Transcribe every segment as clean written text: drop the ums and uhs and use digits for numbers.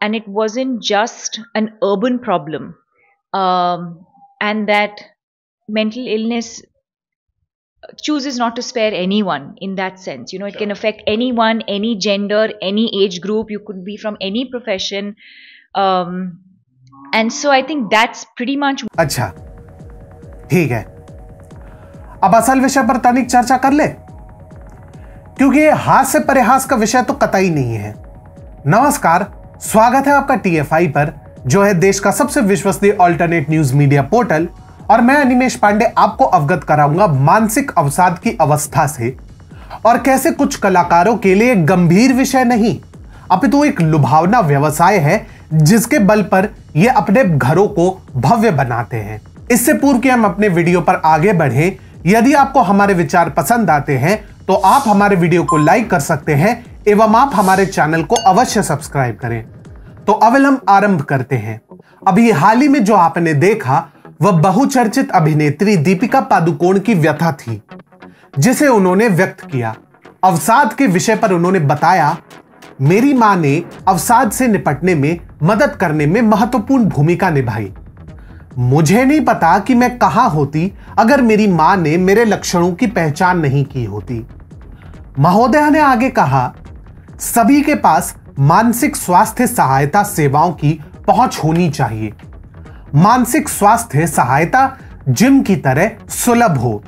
and it wasn't just an urban problem, and that mental illness chooses not to spare anyone in that sense. It can affect anyone, any gender, any age group. You could be from any profession. And so I think that's pretty much. अच्छा, ठीक है, अब असल विषय पर तनिक चर्चा कर ले, क्योंकि ये हास्य परिहास का विषय तो कतई नहीं है। नमस्कार, स्वागत है आपका TFI पर, जो है देश का सबसे विश्वसनीय अल्टरनेट न्यूज मीडिया पोर्टल, और मैं अनिमेश पांडे आपको अवगत कराऊंगा मानसिक अवसाद की अवस्था से, और कैसे कुछ कलाकारों के लिए गंभीर विषय नहीं अपितु एक लुभावना व्यवसाय है जिसके बल पर ये अपने घरों को भव्य बनाते हैं। इससे पूर्व कि हम अपने वीडियो पर आगे बढ़ें, यदि आपको हमारे विचार पसंद आते हैं तो आप हमारे वीडियो को लाइक कर सकते हैं एवं आप हमारे चैनल को अवश्य सब्सक्राइब करें। तो अब हम आरंभ करते हैं। अभी हाल ही में जो आपने देखा वह बहुचर्चित अभिनेत्री दीपिका पादुकोण की व्यथा थी, जिसे उन्होंने व्यक्त किया। अवसाद के विषय पर उन्होंने बताया, मेरी मां ने अवसाद से निपटने में मदद करने में महत्वपूर्ण भूमिका निभाई। मुझे नहीं पता कि मैं कहां होती अगर मेरी मां ने मेरे लक्षणों की पहचान नहीं की होती। महोदया ने आगे कहा, सभी के पास मानसिक स्वास्थ्य सहायता सेवाओं की पहुंच होनी चाहिए। मानसिक स्वास्थ्य सहायता जिम की तरह सुलभ हो।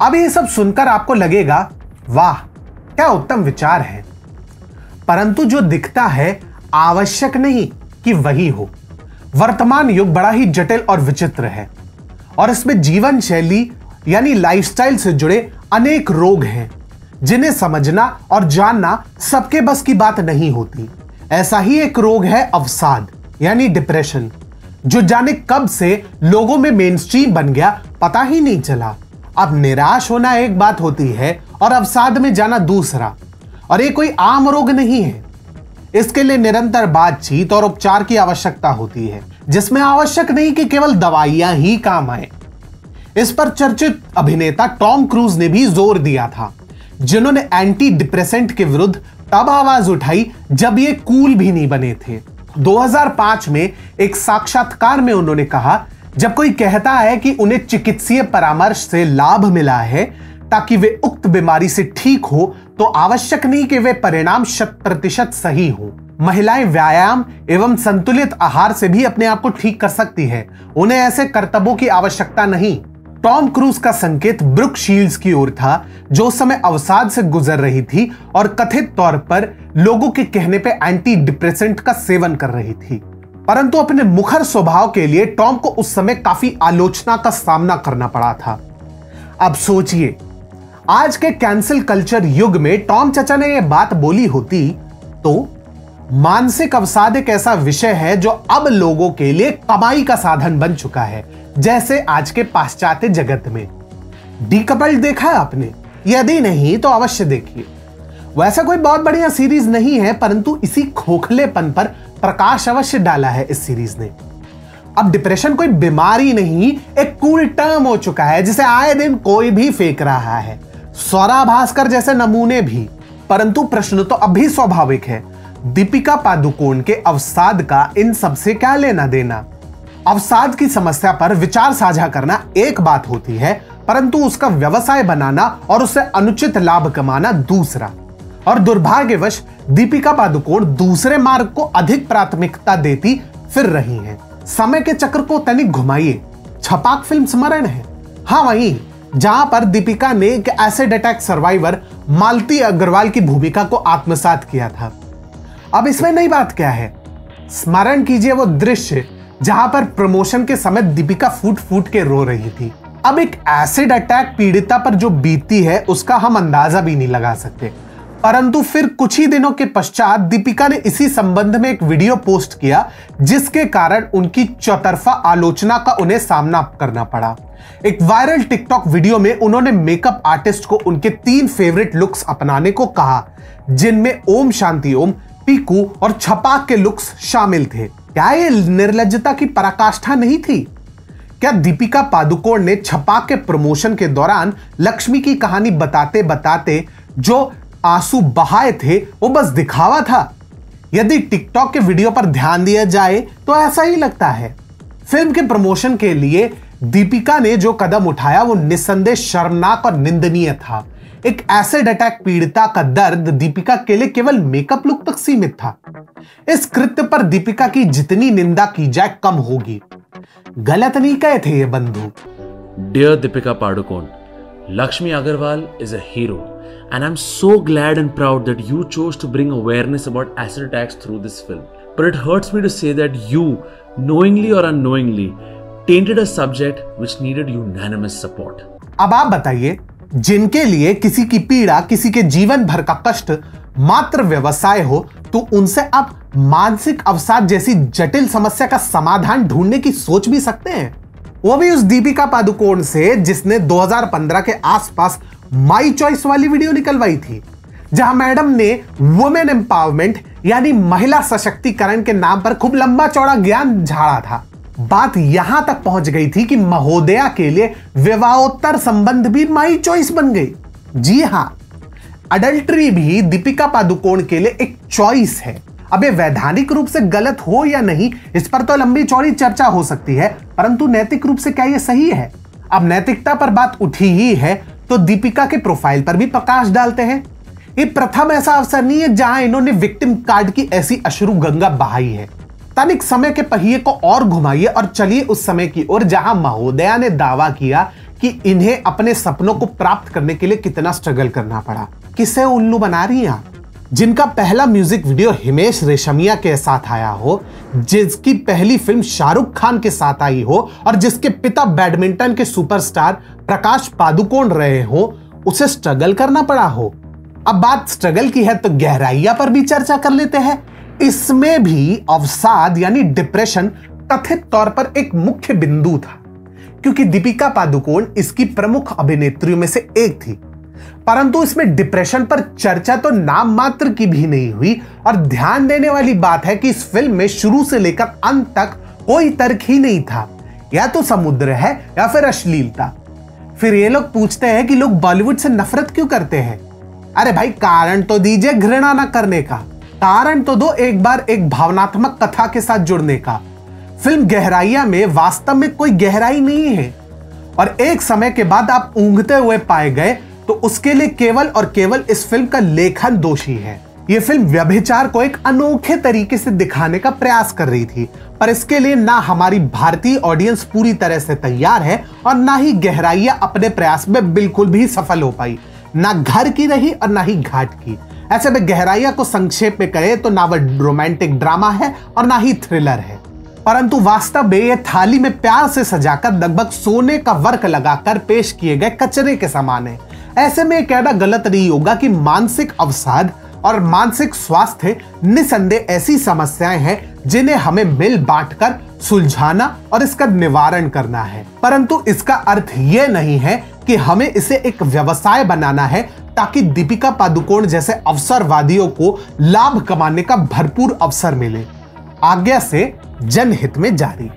अब ये सब सुनकर आपको लगेगा, वाह क्या उत्तम विचार है, परंतु जो दिखता है आवश्यक नहीं कि वही हो। वर्तमान युग बड़ा ही जटिल और विचित्र है, और इसमें जीवन शैली यानी लाइफस्टाइल से जुड़े अनेक रोग हैं जिन्हें समझना और जानना सबके बस की बात नहीं होती। ऐसा ही एक रोग है अवसाद यानी डिप्रेशन, जो जाने कब से लोगों में मेनस्ट्रीम बन गया पता ही नहीं चला। अब निराश होना एक बात होती है और अवसाद में जाना दूसरा, और ये कोई आम रोग नहीं है। इसके लिए निरंतर बातचीत और उपचार की आवश्यकता होती है, जिसमें आवश्यक नहीं कि केवल दवाइयां ही काम आए। इस पर चर्चित अभिनेता टॉम क्रूज ने भी जोर दिया था, जिन्होंने एंटी डिप्रेसेंट के विरुद्ध तब आवाज उठाई जब ये कूल भी नहीं बने थे। 2005 में एक साक्षात्कार में उन्होंने कहा, जब कोई कहता है कि उन्हें चिकित्सीय परामर्श से लाभ मिला है ताकि वे उक्त बीमारी से ठीक हो, तो आवश्यक नहीं कि वे परिणाम 100% सही हो। महिलाएं व्यायाम एवं संतुलित आहार से भी अपने आप को ठीक कर सकती है, उन्हें ऐसे करतबों की आवश्यकता नहीं। टॉम क्रूज का संकेत ब्रुक शील्ड्स की ओर था, जो उस समय अवसाद से गुजर रही थी और कथित तौर पर लोगों के कहने पे एंटी डिप्रेसेंट का सेवन कर रही थी। परंतु अपने मुखर स्वभाव के लिए टॉम को उस समय काफी आलोचना का सामना करना पड़ा था। अब सोचिए, आज के कैंसिल कल्चर युग में टॉम चचा ने यह बात बोली होती तो। मानसिक अवसाद एक ऐसा विषय है जो अब लोगों के लिए कमाई का साधन बन चुका है, जैसे आज के पाश्चात्य जगत में। डीकपल्ड देखा है आपने? यदि नहीं तो अवश्य देखिए। वैसा कोई बहुत बढ़िया सीरीज नहीं है, परंतु इसी खोखलेपन पर प्रकाश अवश्य डाला है इस सीरीज ने। अब डिप्रेशन कोई बीमारी नहीं, एक कूल टर्म हो चुका है जिसे आए दिन कोई भी फेंक रहा है, स्वरा भास्कर जैसे नमूने भी। परंतु प्रश्न तो अब भी स्वाभाविक है, दीपिका पादुकोण के अवसाद का इन सबसे क्या लेना देना? अवसाद की समस्या पर विचार साझा करना एक बात होती है, परंतु उसका व्यवसाय बनाना और उससे अनुचित लाभ कमाना दूसरा। और दुर्भाग्यवश दीपिका पादुकोण दूसरे मार्ग को अधिक प्राथमिकता देती फिर रही हैं। समय के चक्र को तनिक घुमाइए, छपाक फिल्म स्मरण है, हाँ वही, जहां पर दीपिका ने एक एसिड अटैक सर्वाइवर मालती अग्रवाल की भूमिका को आत्मसात किया था। अब इसमें नई बात क्या है? स्मरण कीजिए वो दृश्य जहां पर प्रमोशन के समय दीपिका फूट फूट के रो रही थी। अब एक एसिड अटैक पीड़िता पर जो बीतती है उसका हम अंदाजा भी नहीं लगा सकते। परंतु फिर कुछ ही दिनों के पश्चात दीपिका ने इसी संबंध में एक वीडियो पोस्ट किया, जिसके कारण उनकी चौतरफा आलोचना का उन्हें सामना करना पड़ा। एक वायरल टिकटॉक वीडियो में उन्होंने मेकअप आर्टिस्ट को उनके 3 फेवरेट लुक्स अपनाने को कहा, जिनमें ओम शांति ओम, पीकू और छपाक के लुक्स शामिल थे। क्या ये निर्लज्जता की पराकाष्ठा नहीं थी? क्या दीपिका पादुकोण ने छपाक के प्रमोशन के दौरान लक्ष्मी की कहानी बताते बताते जो आंसू बहाए थे वो बस दिखावा था? यदि टिकटॉक के वीडियो पर ध्यान दिया जाए तो ऐसा ही लगता है। फिल्म के प्रमोशन के लिए दीपिका ने जो कदम उठाया वो निस्संदेह शर्मनाक और निंदनीय था। एक एसिड अटैक पीड़िता का दर्द दीपिका के लिए केवल मेकअप लुक तक सीमित था। इस कृत्य पर दीपिका की जितनी निंदा की जाए कम होगी। गलत नहीं कहे थे ये बंधु। Dear Deepika Padukone, Lakshmi Agarwal is a hero, and I'm so glad and proud that you chose to bring awareness about acid attacks through this film. But it hurts me to say that you, knowingly or unknowingly, tainted a subject which needed unanimous support. अब आप बताइए, जिनके लिए किसी की पीड़ा, किसी के जीवन भर का कष्ट मात्र व्यवसाय हो, तो उनसे आप मानसिक अवसाद जैसी जटिल समस्या का समाधान ढूंढने की सोच भी सकते हैं? वो भी उस दीपिका पादुकोण से जिसने 2015 के आसपास माई चॉइस वाली वीडियो निकलवाई थी, जहां मैडम ने वुमेन एम्पावरमेंट यानी महिला सशक्तिकरण के नाम पर खूब लंबा चौड़ा ज्ञान झाड़ा था। बात यहां तक पहुंच गई थी कि महोदया के लिए विवाहोत्तर संबंध भी माई चॉइस बन गई। जी हां, अडल्ट्री भी दीपिका पादुकोण के लिए एक चॉइस है। अब ये वैधानिक रूप से गलत हो या नहीं, इस पर तो लंबी चौड़ी चर्चा हो सकती है, परंतु नैतिक रूप से क्या ये सही है? अब नैतिकता पर बात उठी ही है तो दीपिका के प्रोफाइल पर भी प्रकाश डालते हैं। ये प्रथम ऐसा अवसर नहीं है जहां इन्होंने विक्टिम कार्ड की ऐसी अश्रु गंगा बहाई है। तनिक समय के पहिए को और घुमाइए और चलिए उस समय की ओर जहां महोदया ने दावा किया कि इन्हें अपने सपनों को प्राप्त करने के लिए कितना स्ट्रगल करना पड़ा। किसे उल्लू बना रही हैं आप? जिनका पहला म्यूजिक वीडियो हिमेश रेशमिया के साथ आया हो, जिसकी पहली फिल्म शाहरुख खान के साथ आई हो और जिसके पिता बैडमिंटन के सुपरस्टार प्रकाश पादुकोण रहे हो, उसे स्ट्रगल करना पड़ा हो। अब बात स्ट्रगल की है तो गहराइयां पर भी चर्चा कर लेते हैं। इसमें भी अवसाद यानी डिप्रेशन कथित तौर पर एक मुख्य बिंदु था, क्योंकि दीपिका पादुकोण इसकी प्रमुख अभिनेत्रियों में से एक थी। परंतु इसमें डिप्रेशन पर चर्चा तो नाम मात्र की भी नहीं हुई। और ध्यान देने वाली बात है कि इस फिल्म में शुरू से लेकर अंत तक कोई तर्क ही नहीं था, या तो समुद्र है या फिर अश्लीलता। फिर ये लोग पूछते हैं कि लोग बॉलीवुड से नफरत क्यों करते हैं? अरे भाई, कारण तो दीजिए घृणा ना करने का, कारण तो दो एक बार एक भावनात्मक कथा के साथ जुड़ने का। फिल्म गहराइया में वास्तव में कोई गहराई नहीं है, और एक समय के बाद आप ऊंघते हुए पाए गए तो उसके लिए केवल और केवल इस फिल्म का लेखन दोषी है। यह फिल्म व्यभिचार को एक अनोखे तरीके से दिखाने का प्रयास कर रही थी, पर इसके लिए ना हमारी भारतीय ऑडियंस पूरी तरह से तैयार है और ना ही गहराइया अपने प्रयास में बिल्कुल भी सफल हो पाई। ना घर की रही और ना ही घाट की। ऐसे में गहराइया को संक्षेप में कहे तो ना वह रोमांटिक ड्रामा है और ना ही थ्रिलर है, परंतु वास्तव में यह थाली में प्यार से सजाकर लगभग सोने का वर्क लगाकर पेश किए गए कचरे के समान है। ऐसे में कहना गलत नहीं होगा कि मानसिक अवसाद और मानसिक स्वास्थ्य निसंदेह ऐसी समस्याएं हैं जिन्हें हमें मिल बांटकर सुलझाना और इसका निवारण करना है। परंतु इसका अर्थ यह नहीं है कि हमें इसे एक व्यवसाय बनाना है ताकि दीपिका पादुकोण जैसे अवसरवादियों को लाभ कमाने का भरपूर अवसर मिले। आज्ञा से जनहित में जारी।